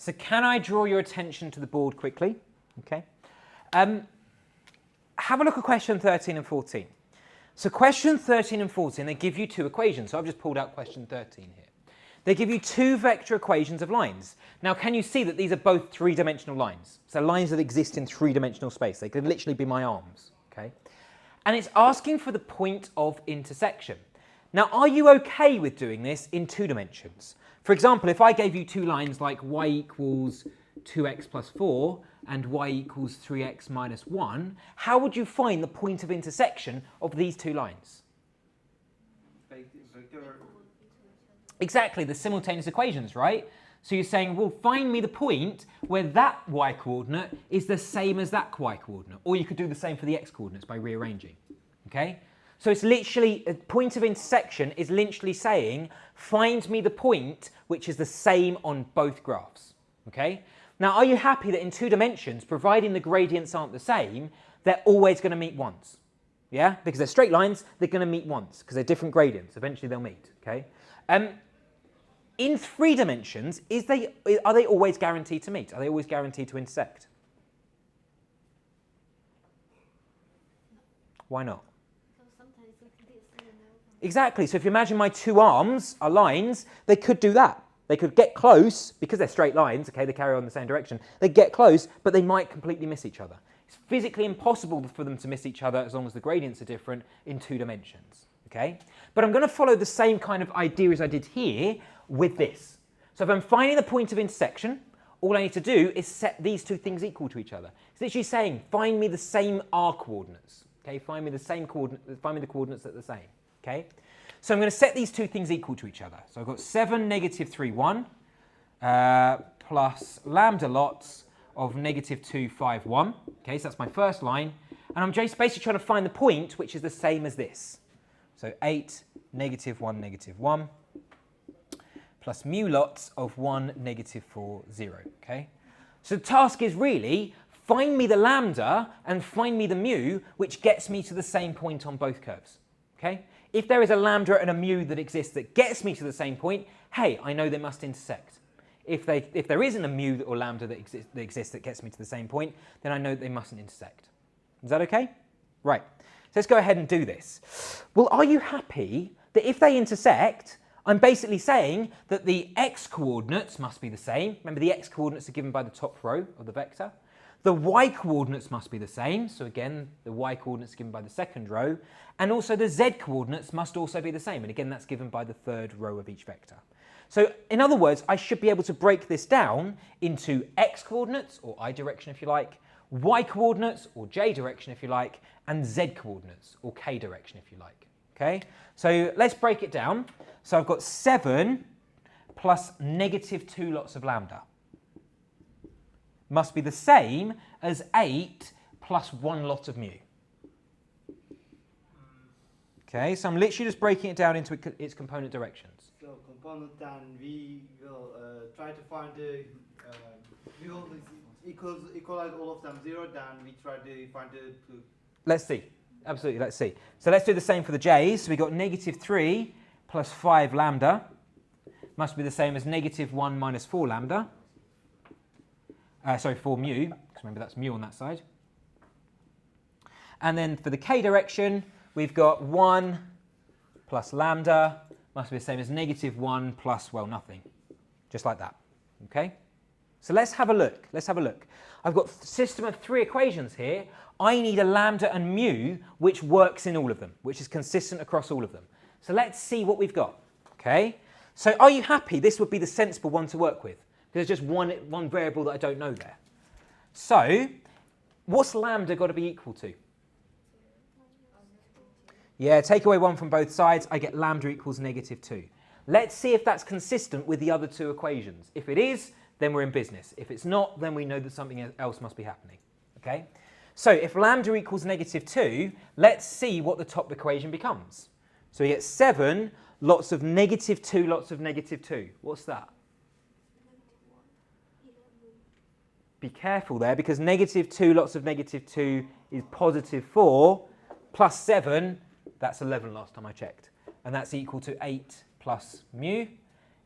So can I draw your attention to the board quickly? Okay. Have a look at question 13 and 14. So question 13 and 14, they give you two equations. So I've just pulled out question 13 here. They give you two vector equations of lines. Now, can you see that these are both three-dimensional lines? So lines that exist in three-dimensional space. They could literally be my arms, okay? And it's asking for the point of intersection. Now, are you okay with doing this in 2 dimensions? For example, if I gave you two lines like y equals 2x plus 4 and y equals 3x minus 1, how would you find the point of intersection of these two lines? Exactly, the simultaneous equations, right? So you're saying, well, find me the point where that y-coordinate is the same as that y-coordinate. Or you could do the same for the x-coordinates by rearranging, okay? So it's literally, a point of intersection is literally saying, find me the point which is the same on both graphs, okay? Now, are you happy that in 2 dimensions, providing the gradients aren't the same, they're always going to meet once? Yeah? Because they're straight lines, they're going to meet once, because they're different gradients. Eventually they'll meet, okay? In 3 dimensions, are they always guaranteed to meet? Are they always guaranteed to intersect? Why not? Exactly. So if you imagine my two arms are lines, they could do that. They could get close, because they're straight lines, okay, they carry on in the same direction. They get close, but they might completely miss each other. It's physically impossible for them to miss each other as long as the gradients are different in 2 dimensions, okay? But I'm going to follow the same kind of idea as I did here with this. So if I'm finding the point of intersection, all I need to do is set these two things equal to each other. It's literally saying, find me the same r coordinates, okay? Find me the same coordinates, find me the coordinates that are the same, okay? So I'm going to set these two things equal to each other. So I've got 7, negative 3, 1, plus lambda lots of negative 2, 5, 1. Okay, so that's my first line. And I'm just basically trying to find the point which is the same as this. So 8, negative 1, negative 1, plus mu lots of 1, negative 4, 0. Okay, so the task is really find me the lambda and find me the mu, which gets me to the same point on both curves. Okay. If there is a lambda and a mu that exists that gets me to the same point, hey, I know they must intersect. If there isn't a mu or lambda that exists that gets me to the same point, then I know they mustn't intersect. Is that okay? Right. So let's go ahead and do this. Well, are you happy that if they intersect, I'm basically saying that the x-coordinates must be the same. Remember, the x-coordinates are given by the top row of the vector. The y-coordinates must be the same. So again, the y-coordinates are given by the second row. And also the z-coordinates must also be the same. And again, that's given by the third row of each vector. So in other words, I should be able to break this down into x-coordinates, or I direction if you like, y-coordinates, or j direction if you like, and z-coordinates, or k direction if you like. Okay? So let's break it down. So I've got 7 plus negative 2 lots of lambda. Must be the same as 8 plus 1 lot of mu. Okay, so I'm literally just breaking it down into its component directions. So component, then we will try to find the, we will equalize all of them 0, then we try to find the... Let's see, absolutely, let's see. So let's do the same for the j's. So we've got negative 3 plus 5 lambda must be the same as negative 1 minus 4 lambda. 4 mu, because remember that's mu on that side. And then for the k direction, we've got 1 plus lambda must be the same as negative 1 plus, well, nothing. Just like that, okay? So let's have a look, I've got a system of 3 equations here. I need a lambda and mu which works in all of them, which is consistent across all of them. So let's see what we've got, okay? So are you happy this would be the sensible one to work with? There's just one variable that I don't know there. So, what's lambda got to be equal to? Yeah, take away 1 from both sides, I get lambda equals negative 2. Let's see if that's consistent with the other 2 equations. If it is, then we're in business. If it's not, then we know that something else must be happening. Okay? So, if lambda equals negative 2, let's see what the top equation becomes. So we get 7 lots of negative 2 lots of negative 2. What's that? Be careful there, because negative 2 lots of negative 2 is positive 4 plus 7, that's 11 last time I checked. And that's equal to 8 plus mu.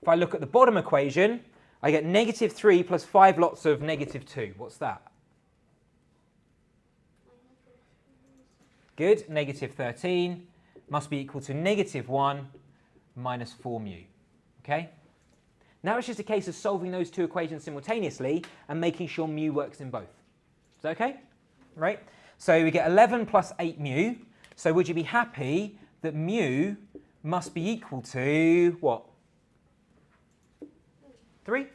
If I look at the bottom equation, I get negative 3 plus 5 lots of negative 2. What's that? Good. Negative 13 must be equal to negative 1 minus 4 mu. Okay? Now it's just a case of solving those two equations simultaneously and making sure mu works in both. Is that okay? Right? So we get 11 plus 8 mu. So would you be happy that mu must be equal to what? 3?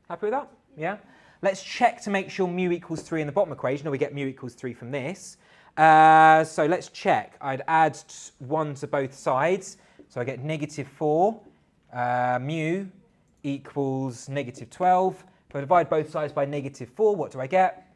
Happy with that? Yeah? Let's check to make sure mu equals 3 in the bottom equation, or we get mu equals 3 from this. So let's check. I'd add 1 to both sides. So I get negative 4. Mu equals negative 12. If I divide both sides by negative 4, what do I get?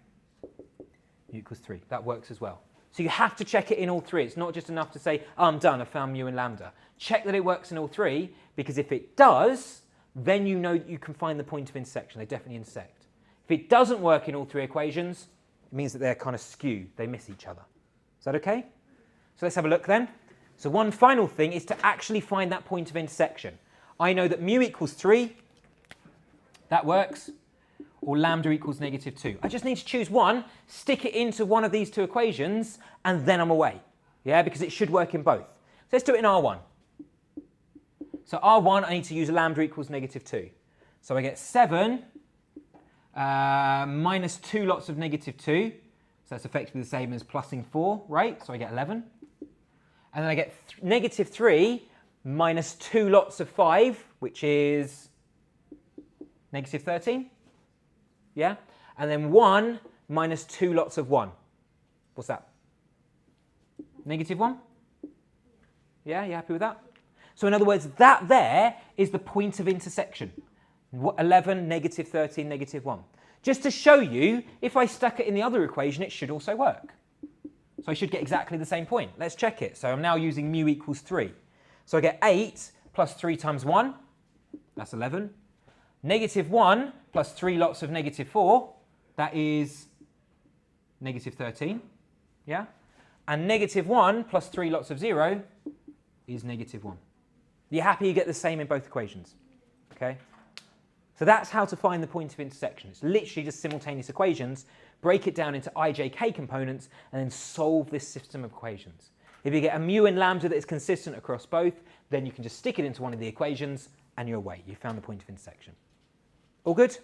Mu equals 3. That works as well. So you have to check it in all three. It's not just enough to say, oh, I'm done, I found mu and lambda. Check that it works in all three, because if it does, then you know that you can find the point of intersection. They definitely intersect. If it doesn't work in all three equations, it means that they're kind of skewed. They miss each other. Is that okay? So let's have a look then. So one final thing is to actually find that point of intersection. I know that mu equals 3. That works. Or lambda equals negative 2. I just need to choose one, stick it into one of these two equations, and then I'm away. Yeah, because it should work in both. So let's do it in R1. So R1, I need to use lambda equals negative 2. So I get 7 minus 2 lots of negative 2. So that's effectively the same as plusing 4, right? So I get 11. And then I get negative 3 minus 2 lots of 5, which is negative 13. Yeah? And then 1 minus 2 lots of 1. What's that? Negative 1? Yeah, you happy with that? So in other words, that there is the point of intersection. 11, negative 13, negative 1. Just to show you, if I stuck it in the other equation, it should also work. So I should get exactly the same point. Let's check it. So I'm now using mu equals 3. So I get 8 plus 3 times 1. That's 11. Negative 1 plus 3 lots of negative 4, that is negative 13, yeah? And negative 1 plus 3 lots of 0 is negative 1. You're happy you get the same in both equations, okay? So that's how to find the point of intersection. It's literally just simultaneous equations, break it down into ijk components, and then solve this system of equations. If you get a mu and lambda that is consistent across both, then you can just stick it into one of the equations and you're away. You found the point of intersection. All good?